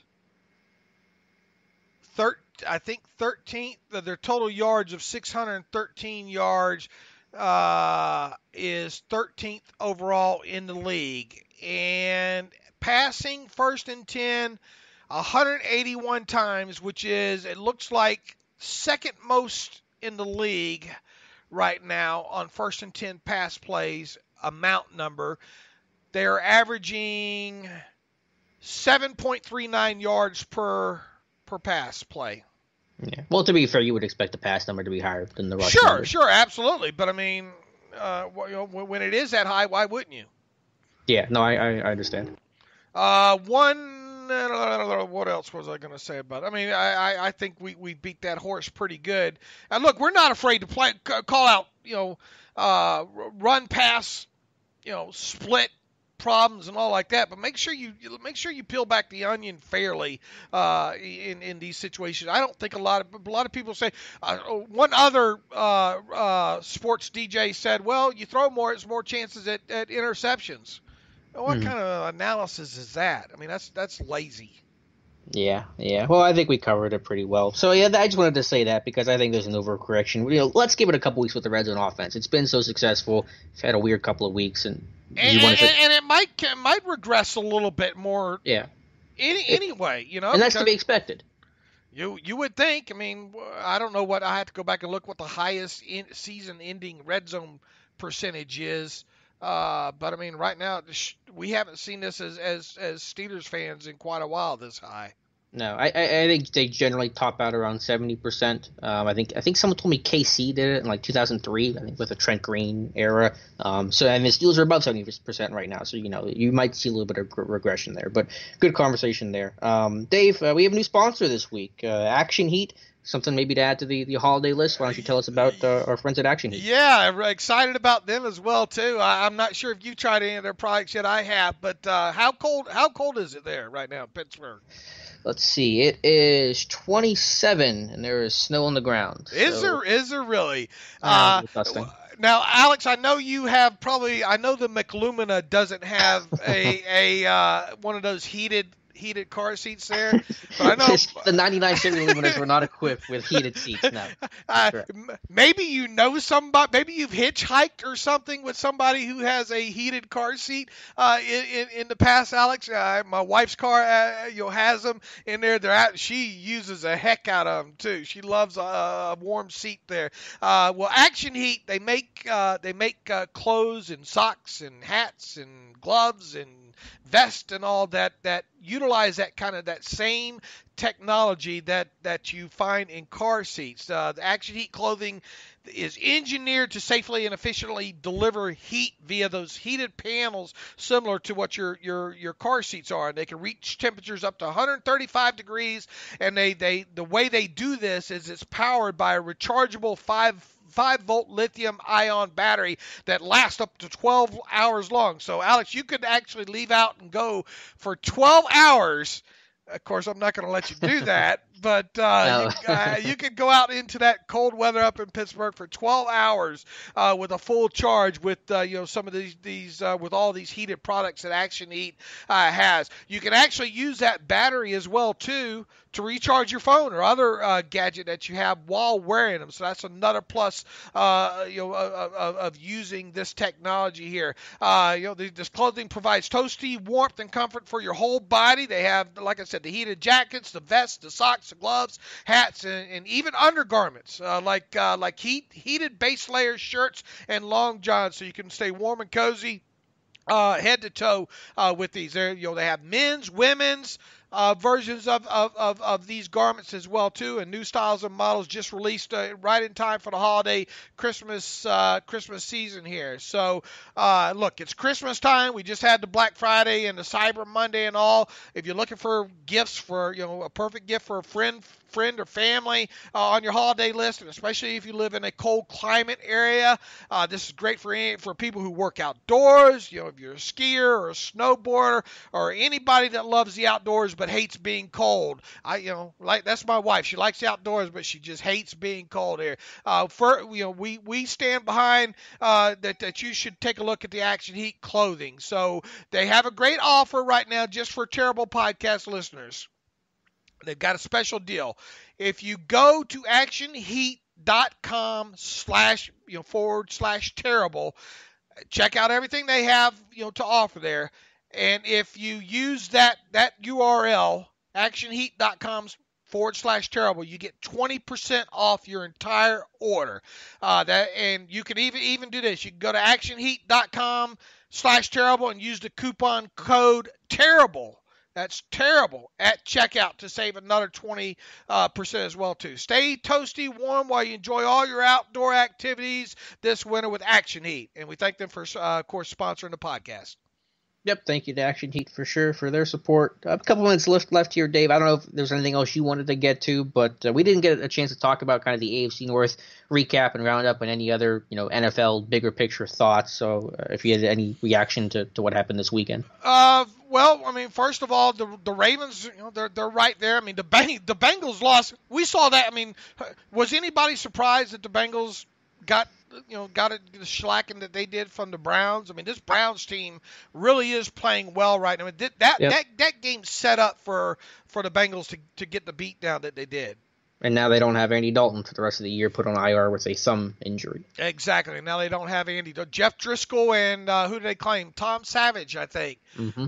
13th. Their total yards of 613 yards is 13th overall in the league. And passing 1st and 10, 181 times, which is, it looks like, second most in the league right now on 1st and 10 pass plays, amount number. They're averaging 7.39 yards per pass play. Yeah. Well, to be fair, you would expect the pass number to be higher than the rush number. Sure, absolutely. But I mean, when it is that high, why wouldn't you? Yeah, no, I understand. What else was I going to say about it? I mean, I think we beat that horse pretty good. And look, we're not afraid to call out, run, pass, split problems and all like that. But make sure you peel back the onion fairly in these situations. I don't think a lot of people say. One other sports DJ said, "Well, you throw more, it's more chances at interceptions." What kind of analysis is that? I mean, that's lazy. Yeah. Well, I think we covered it pretty well. So, yeah, I just wanted to say that because I think there's an overcorrection. Let's give it a couple weeks with the red zone offense. It's been so successful. We've had a weird couple of weeks, and it might regress a little bit more. Yeah. Anyway, and that's to be expected. You would think. I mean, I don't know what I have to go back and look what the highest season-ending red zone percentage is. But I mean, right now we haven't seen this as Steelers fans in quite a while this high. No, I think they generally top out around 70%. I think someone told me KC did it in like 2003. I think with the Trent Green era. And the Steelers are above 70% right now. So you might see a little bit of regression there. But good conversation there. Dave, we have a new sponsor this week. Action Heat. Something maybe to add to the holiday list. Why don't you tell us about our friends at Action Heat? Yeah, I'm excited about them as well too. I'm not sure if you've tried any of their products yet. I have, but how cold is it there right now in Pittsburgh? Let's see. It is 27, and there is snow on the ground. Is there really? Disgusting. Now, Alex, I know you have I know the McLumina doesn't have a one of those heated car seats there, but I know the 99 series Luminers were not equipped with heated seats. No, maybe you know somebody, maybe you've hitchhiked or something with somebody who has a heated car seat in the past, Alex. My wife's car has them in there. She uses a heck out of them too. She loves a warm seat there. Well, Action Heat, they make clothes and socks and hats and gloves and vest and all that utilize that kind of that same technology that you find in car seats. The Action Heat clothing is engineered to safely and efficiently deliver heat via those heated panels, similar to what your car seats are. And they can reach temperatures up to 135 degrees. And the way they do this is it's powered by a rechargeable 5-volt lithium-ion battery that lasts up to 12 hours long. So, Alex, you could actually leave out and go for 12 hours. Of course, I'm not going to let you do that, but you could go out into that cold weather up in Pittsburgh for 12 hours with a full charge with some of these with all these heated products that Action Heat has. You can actually use that battery as well too to recharge your phone or other gadget that you have while wearing them. So that's another plus of using this technology here. This clothing provides toasty warmth and comfort for your whole body. They have, like I said, the heated jackets, the vests, the socks, the gloves, hats, and even undergarments like heated base layer shirts and long johns, so you can stay warm and cozy head to toe with these. They have men's, women's versions of these garments as well too, and new styles and models just released right in time for the holiday Christmas season here. So look, it's Christmas time. We just had the Black Friday and the Cyber Monday and all. If you're looking for gifts for a perfect gift for a friend or family on your holiday list, and especially if you live in a cold climate area, this is great for people who work outdoors. If you're a skier or a snowboarder or anybody that loves the outdoors but hates being cold. That's my wife. She likes the outdoors, but she just hates being cold here. We stand behind that you should take a look at the Action Heat clothing. So they have a great offer right now just for Terrible Podcast listeners. They've got a special deal. If you go to actionheat.com//terrible, check out everything they have to offer there. And if you use that URL, actionheat.com/terrible, you get 20% off your entire order. And you can even do this. You can go to actionheat.com/terrible and use the coupon code terrible. That's terrible at checkout to save another 20% as well too. Stay toasty warm while you enjoy all your outdoor activities this winter with Action Heat. And we thank them for, of course, sponsoring the podcast. Yep, thank you to Action Heat for sure for their support. A couple minutes left here, Dave. I don't know if there's anything else you wanted to get to, but we didn't get a chance to talk about kind of the AFC North recap and roundup and any other NFL bigger picture thoughts. So if you had any reaction to what happened this weekend. Well, I mean, first of all, the Ravens, they're right there. I mean, the Bengals lost. We saw that. I mean, was anybody surprised that the Bengals got the shellacking that they did from the Browns? I mean, this Browns team really is playing well right now. I mean, that game set up for the Bengals to get the beat down that they did. And now they don't have Andy Dalton for the rest of the year, put on IR with a thumb injury. Exactly. Now they don't have Andy. Jeff Driscoll and who did they claim? Tom Savage, I think,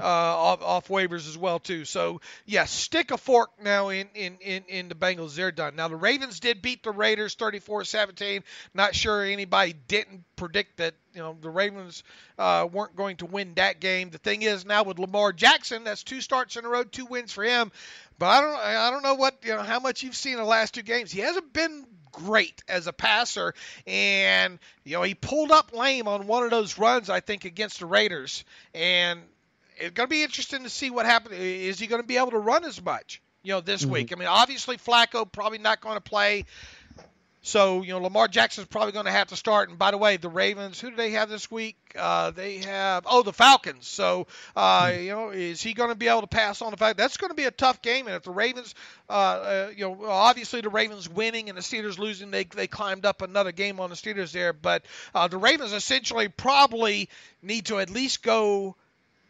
off waivers as well too. So yeah, stick a fork now in the Bengals. They're done. Now the Ravens did beat the Raiders 34-17. Not sure anybody didn't predict that the Ravens weren't going to win that game. The thing is now with Lamar Jackson, that's 2 starts in a row, 2 wins for him. But I don't know what how much you've seen in the last 2 games. He hasn't been great as a passer, and he pulled up lame on one of those runs, I think, against the Raiders. And it's going to be interesting to see what happens. Is he going to be able to run as much this week? I mean, obviously Flacco probably not going to play. So, Lamar Jackson's probably going to have to start. And by the way, the Ravens, who do they have this week? They have, the Falcons. So, is he going to be able to pass on the fact that's going to be a tough game? And if the Ravens, obviously the Ravens winning and the Steelers losing, they climbed up another game on the Steelers there. But the Ravens essentially probably need to at least go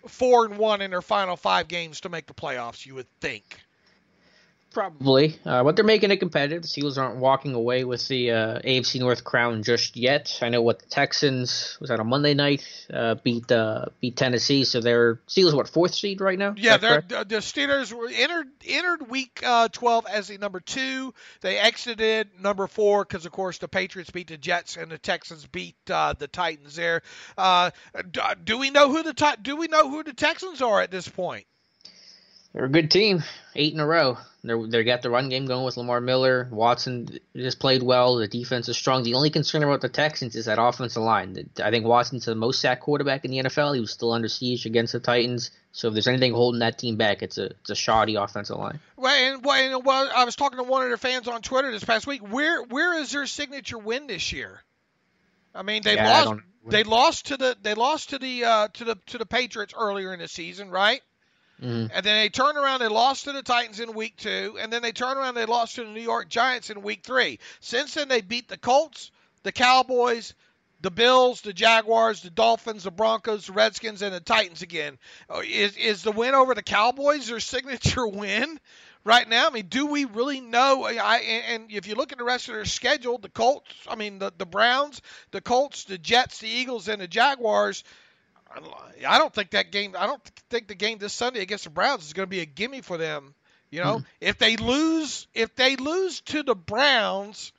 4-1 in their final 5 games to make the playoffs, you would think. Probably, but they're making it competitive. The Steelers aren't walking away with the AFC North crown just yet. I know what the Texans was that on Monday night beat Tennessee, so they're Steelers 4th seed right now. Yeah, the Steelers were entered week 12 as the number 2. They exited number 4 because of course the Patriots beat the Jets and the Texans beat the Titans there. Do we know who the Texans are at this point? They're a good team, 8 in a row. They got the run game going with Lamar Miller. Watson just played well. The defense is strong. The only concern about the Texans is that offensive line. I think Watson's the most sacked quarterback in the NFL. He was still under siege against the Titans. So if there's anything holding that team back, it's a shoddy offensive line. Well, I was talking to one of their fans on Twitter this past week. Where is their signature win this year? I mean, they lost to the Patriots earlier in the season, right? Mm-hmm. And then they turned around, they lost to the Titans in week 2, and then they turned around, they lost to the New York Giants in week 3. Since then, they beat the Colts, the Cowboys, the Bills, the Jaguars, the Dolphins, the Broncos, the Redskins, and the Titans again. Is the win over the Cowboys their signature win right now? I mean, do we really know? And if you look at the rest of their schedule, the Colts, the Browns, the Colts, the Jets, the Eagles, and the Jaguars, I don't think the game this Sunday against the Browns is going to be a gimme for them. If they lose to the Browns,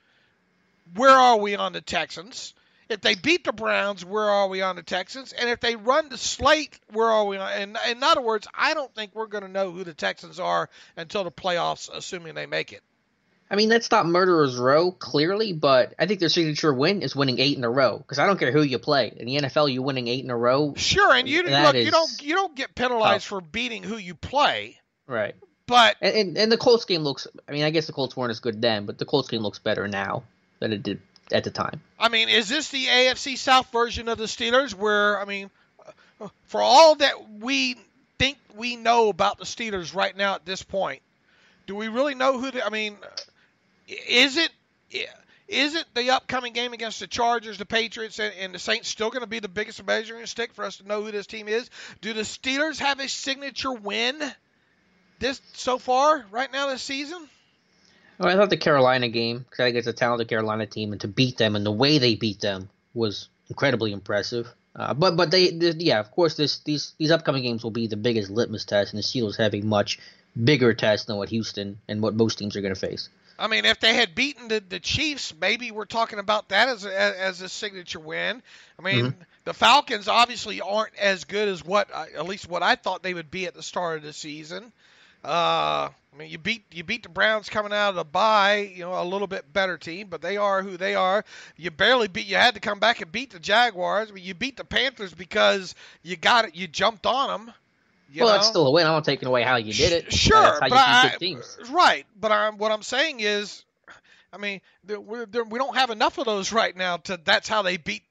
where are we on the Texans? If they beat the Browns, where are we on the Texans? And if they run the slate, where are we on? And in other words, I don't think we're going to know who the Texans are until the playoffs, assuming they make it. I mean, that's not murderer's row, clearly, but I think their signature win is winning 8 in a row. Because I don't care who you play. In the NFL, you're winning 8 in a row. Sure, and you don't get penalized for beating who you play. Right. But and the Colts game looks, I guess the Colts weren't as good then, but the Colts game looks better now than it did at the time. I mean, is this the AFC South version of the Steelers where, for all that we think we know about the Steelers right now at this point, do we really know who is it the upcoming game against the Chargers, the Patriots, and the Saints still going to be the biggest measuring stick for us to know who this team is? Do the Steelers have a signature win so far right now this season? Well, I thought the Carolina game, because I think it's a talented Carolina team, and to beat them and the way they beat them was incredibly impressive. But they, of course, these upcoming games will be the biggest litmus test, and the Steelers have a much bigger test than what Houston and what most teams are going to face. I mean, if they had beaten the Chiefs, maybe we're talking about that as a signature win. I mean, The Falcons obviously aren't as good as at least what I thought they would be at the start of the season. You beat the Browns coming out of the bye, a little bit better team, but they are who they are. You had to come back and beat the Jaguars. You beat the Panthers because you jumped on them. That's still a win. I'm not taking away how you did it. Sure, that's how you beat good teams. Right. But what I'm saying is, we don't have enough of those right now. That's how they beat,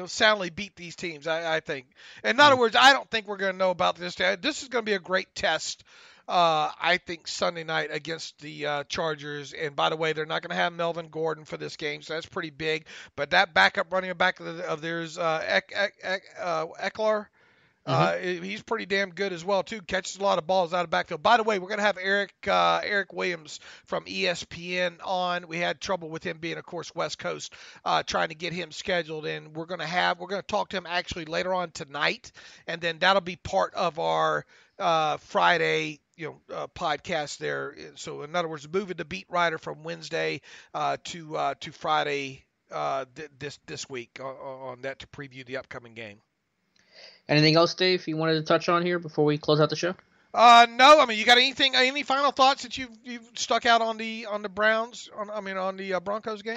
soundly beat these teams. I think. In other words, I don't think we're going to know about this. This is going to be a great test. I think Sunday night against the Chargers. And by the way, they're not going to have Melvin Gordon for this game, so that's pretty big. But that running back of theirs, Eckler. He's pretty damn good as well, too. Catches a lot of balls out of backfield. By the way, we're going to have Eric Williams from ESPN on. We had trouble with him being, of course, West Coast, trying to get him scheduled. And we're going to talk to him actually later on tonight. And then that'll be part of our Friday podcast there. So in other words, moving the beat writer from Wednesday to Friday this week on that to preview the upcoming game. Anything else, Dave, you wanted to touch on here before we close out the show? No, I mean, you got any final thoughts that you've stuck out on the Browns, on the Broncos game?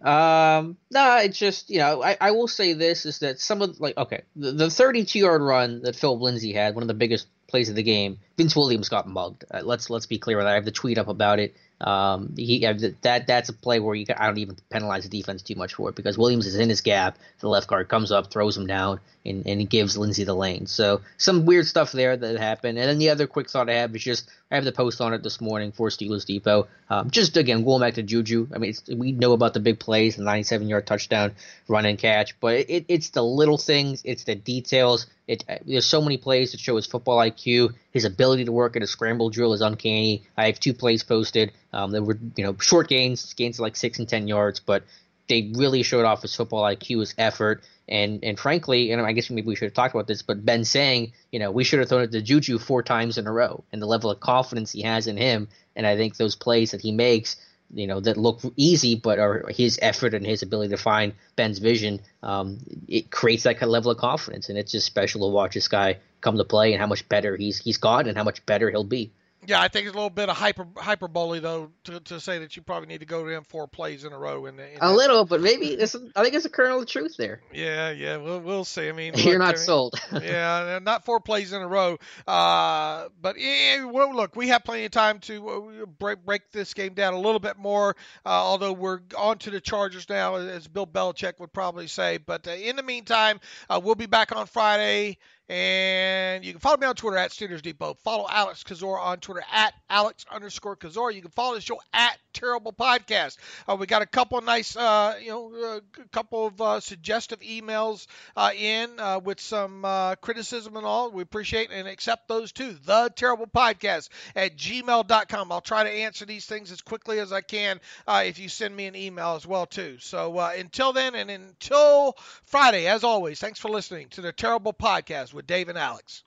No, it's just, I will say this is that some of, the 32-yard run that Philip Lindsay had, one of the biggest plays of the game, Vince Williams got mugged. Let's be clear with that. I have the tweet up about it. That's a play where I don't even penalize the defense too much for it, because Williams is in his gap. The left guard comes up, throws him down, and he gives Lindsay the lane. So some weird stuff there that happened. And then the other quick thought I have is just, I have the post on it this morning for Steelers Depot. Just again, going back to Juju. I mean, we know about the big plays, the 97-yard touchdown run and catch, but it's the little things, it's the details. There's so many plays that show his football IQ. His ability to work at a scramble drill is uncanny. I have 2 plays posted. They were short gains of like 6 and 10 yards, but they really showed off his football IQ, his effort, and frankly, I guess maybe we should have talked about this, but Ben saying, we should have thrown it to Juju 4 times in a row, and the level of confidence he has in him, and I think those plays that he makes, that look easy, but are his effort and his ability to find Ben's vision, it creates that kind of level of confidence, and it's just special to watch this guy come to play and how much better he's gotten and how much better he'll be. Yeah, I think it's a little bit of hyperbole, though, to say that you probably need to go to him 4 plays in a row. A little, but maybe I think it's a kernel of truth there. Yeah, we'll see. I mean, you're not sold. Yeah, not 4 plays in a row. But look, we have plenty of time to break this game down a little bit more. Although we're on to the Chargers now, as Bill Belichick would probably say. But in the meantime, we'll be back on Friday. And you can follow me on Twitter at Steelers Depot. Follow Alex Kozora on Twitter at Alex_Kozora. You can follow the show at Terrible Podcast. We got a couple of nice, couple of suggestive emails with some criticism and all. We appreciate and accept those too. The Terrible Podcast at gmail.com. I'll try to answer these things as quickly as I can if you send me an email as well too. So until then and until Friday, as always, thanks for listening to the Terrible Podcast with Dave and Alex.